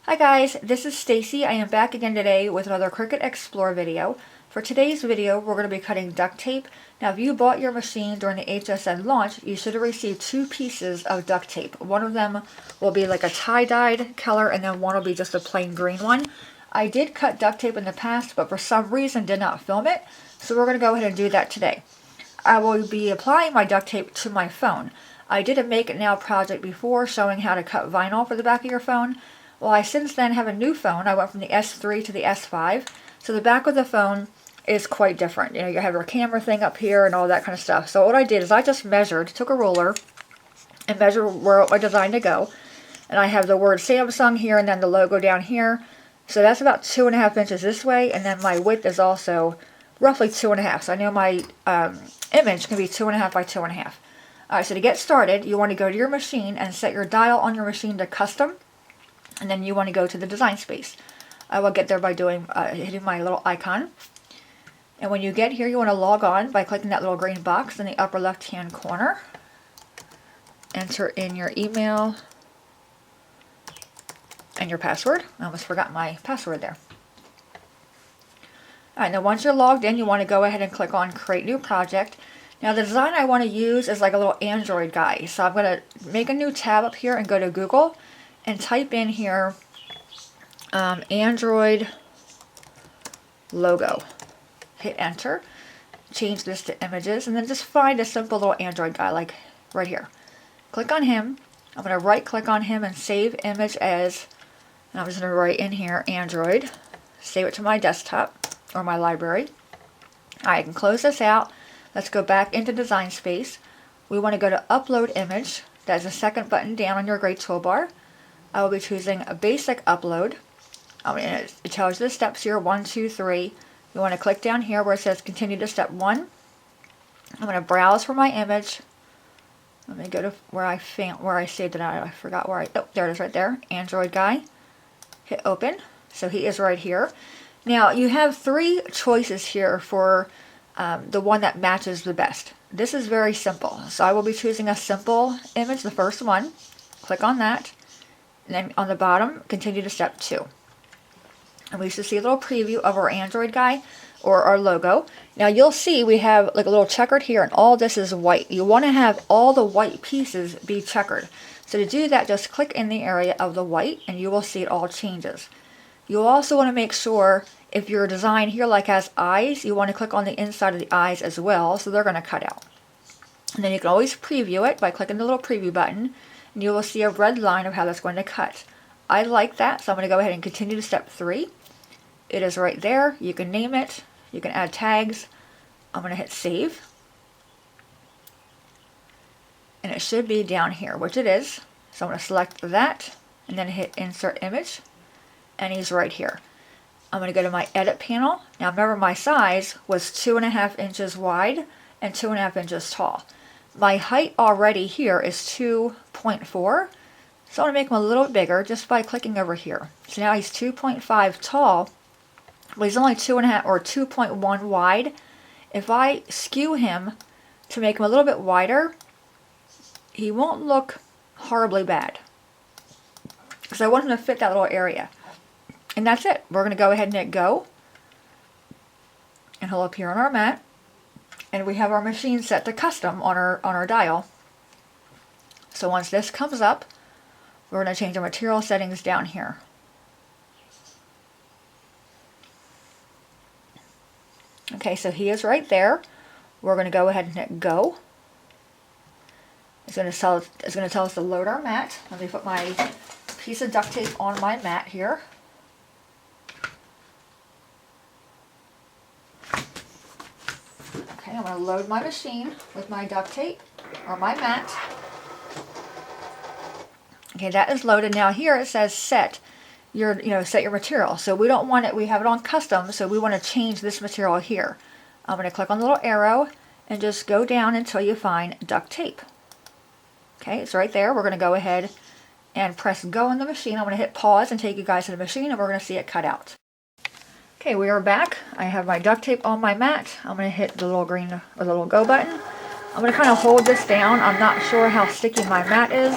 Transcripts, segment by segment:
Hi guys, this is Stacy. I am back again today with another Cricut Explore video. For today's video, we're going to be cutting duct tape. Now, if you bought your machine during the HSN launch, you should have received two pieces of duct tape. One of them will be like a tie-dyed color, and then one will be just a plain green one. I did cut duct tape in the past, but for some reason did not film it, so we're going to go ahead and do that today. I will be applying my duct tape to my phone. I did a Make It Now project before showing how to cut vinyl for the back of your phone. Well, I since then have a new phone. I went from the S3 to the S5. So the back of the phone is quite different. You know, you have your camera thing up here and all that kind of stuff. So what I did is I just measured, took a ruler, and measured where I designed to go. And I have the word Samsung here and then the logo down here. So that's about 2.5 inches this way. And then my width is also roughly 2.5. So I know my image can be 2.5 by 2.5. Alright, so to get started, you want to go to your machine and set your dial on your machine to custom. And then you want to go to the design space. I will get there by doing hitting my little icon. And when you get here, you want to log on by clicking that little green box in the upper left hand corner. Enter in your email and your password. I almost forgot my password there. Alright, now once you're logged in, you want to go ahead and click on Create New Project. Now the design I want to use is like a little Android guy. So I'm going to make a new tab up here and go to Google. And type in here Android logo. Hit enter. Change this to images. And then just find a simple little Android guy like right here. Click on him. I'm going to right click on him and save image as. And I'm just going to write in here Android. Save it to my desktop or my library. Alright, I can close this out. Let's go back into design space. We want to go to upload image. That's the second button down on your gray toolbar. I will be choosing a basic upload. It tells you the steps here, 1, 2, 3. You want to click down here where it says continue to step 1. I'm going to browse for my image. Let me go to where I saved it out. I forgot where oh, there it is right there. Android guy. Hit open. So he is right here. Now you have 3 choices here for the one that matches the best. This is very simple. So I will be choosing a simple image, the first one. Click on that. And then on the bottom, continue to step 2. And we should see a little preview of our Android guy or our logo. Now you'll see we have like a little checkered here and all this is white. You want to have all the white pieces be checkered. So to do that, just click in the area of the white and you will see it all changes. You'll also want to make sure if your design here like has eyes, you want to click on the inside of the eyes as well so they're going to cut out. And then you can always preview it by clicking the little preview button. And you will see a red line of how that's going to cut. I like that, so I'm going to go ahead and continue to step 3. It is right there. You can name it. You can add tags. I'm going to hit save. And it should be down here, which it is. So I'm going to select that and then hit insert image. And he's right here. I'm going to go to my edit panel. Now remember my size was 2.5 inches wide and 2.5 inches tall. My height already here is 2.4, so I want to make him a little bit bigger just by clicking over here. So now he's 2.5 tall, but he's only 2.5 or 2.1 wide. If I skew him to make him a little bit wider, he won't look horribly bad. Because I want him to fit that little area. And that's it. We're going to go ahead and hit go. And he'll appear on our mat. And we have our machine set to custom on our dial. So once this comes up, we're going to change our material settings down here. Okay, so he is right there. We're going to go ahead and hit go. It's going to tell us to load our mat. Let me put my piece of duct tape on my mat here. Okay, I'm going to load my machine with my duct tape or my mat. Okay, that is loaded. Now here it says set your material. So we don't want it, we have it on custom, so we want to change this material here. I'm going to click on the little arrow and just go down until you find duct tape. Okay, it's right there. We're going to go ahead and press go on the machine. I'm going to hit pause and take you guys to the machine and we're going to see it cut out. Okay, we are back. I have my duct tape on my mat. I'm going to hit the little green or the little go button. I'm going to kind of hold this down. I'm not sure how sticky my mat is.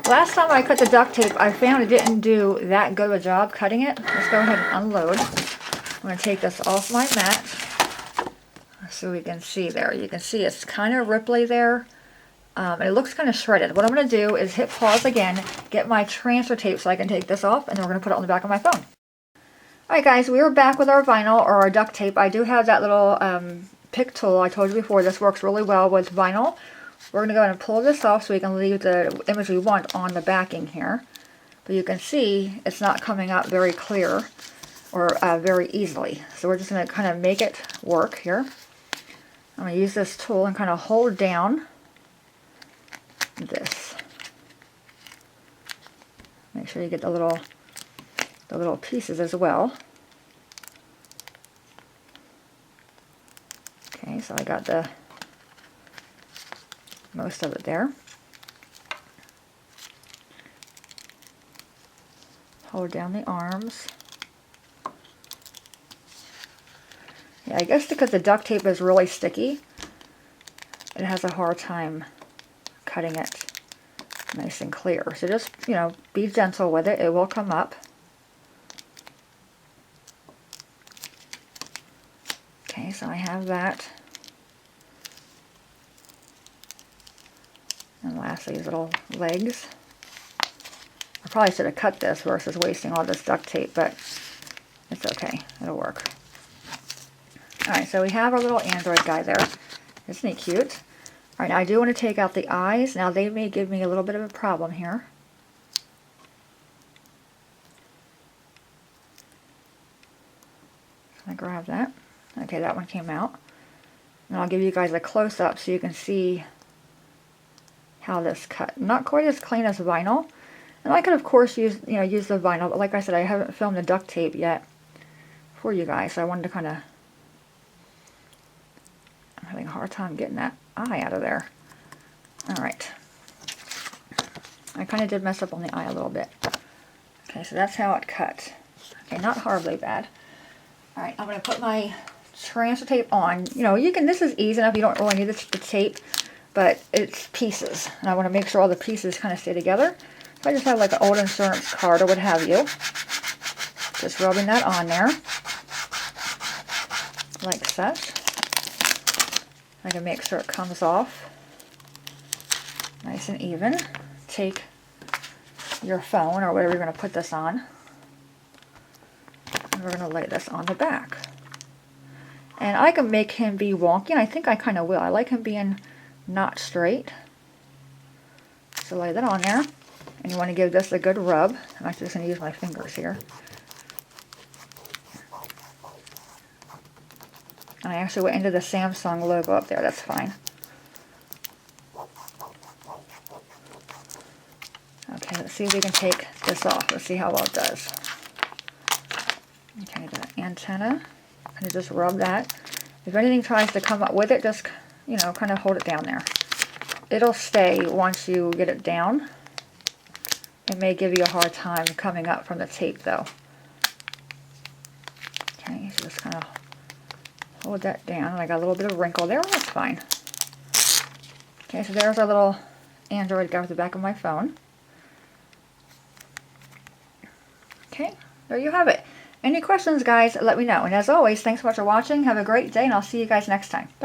Last time I cut the duct tape, I found it didn't do that good of a job cutting it. Let's go ahead and unload. I'm going to take this off my mat so we can see there. You can see it's kind of ripply there. It looks kind of shredded. What I'm going to do is hit pause again, get my transfer tape so I can take this off, and then we're going to put it on the back of my phone. Alright guys, we are back with our vinyl or our duct tape. I do have that little pick tool I told you before. This works really well with vinyl. We're going to go ahead and pull this off so we can leave the image we want on the backing here. But you can see it's not coming out very clear or very easily. So we're just going to kind of make it work here. I'm going to use this tool and kind of hold down this. Make sure you get the little pieces as well. Okay, so I got the most of it there. Hold down the arms. Yeah, I guess because the duct tape is really sticky, it has a hard time cutting it nice and clear. So just, you know, be gentle with it. It will come up. Okay, so I have that. And lastly, these little legs. I probably should have cut this versus wasting all this duct tape, but it's okay. It'll work. Alright, so we have our little Android guy there. Isn't he cute? Alright, now I do want to take out the eyes. Now they may give me a little bit of a problem here. So I grab that. Okay, that one came out. And I'll give you guys a close-up so you can see how this cut. Not quite as clean as vinyl. And I could of course use the vinyl, but like I said, I haven't filmed the duct tape yet for you guys, so I wanted to kind of, I'm having a hard time getting that eye out of there. Alright. I kind of did mess up on the eye a little bit. Okay, so that's how it cut. Okay, not horribly bad. Alright, I'm going to put my transfer tape on. You know, you can, this is easy enough, you don't really need the tape, but it's pieces. And I want to make sure all the pieces kind of stay together. So I just have like an old insurance card or what have you. Just rubbing that on there. Like such. I can make sure it comes off nice and even. Take your phone or whatever you're going to put this on. And we're going to lay this on the back. And I can make him be wonky, and I think I kind of will. I like him being not straight. So lay that on there. And you want to give this a good rub. I'm actually just going to use my fingers here. And I actually went into the Samsung logo up there. That's fine. Okay, let's see if we can take this off. Let's see how well it does. Okay, the antenna. And just rub that. If anything tries to come up with it, just, you know, kind of hold it down there. It'll stay once you get it down. It may give you a hard time coming up from the tape though. Okay, so just kind of hold that down. And I got a little bit of wrinkle there. That's fine. Okay, so there's our little Android guy with the back of my phone. Okay, there you have it. Any questions, guys, let me know. And as always, thanks so much for watching. Have a great day, and I'll see you guys next time. Bye.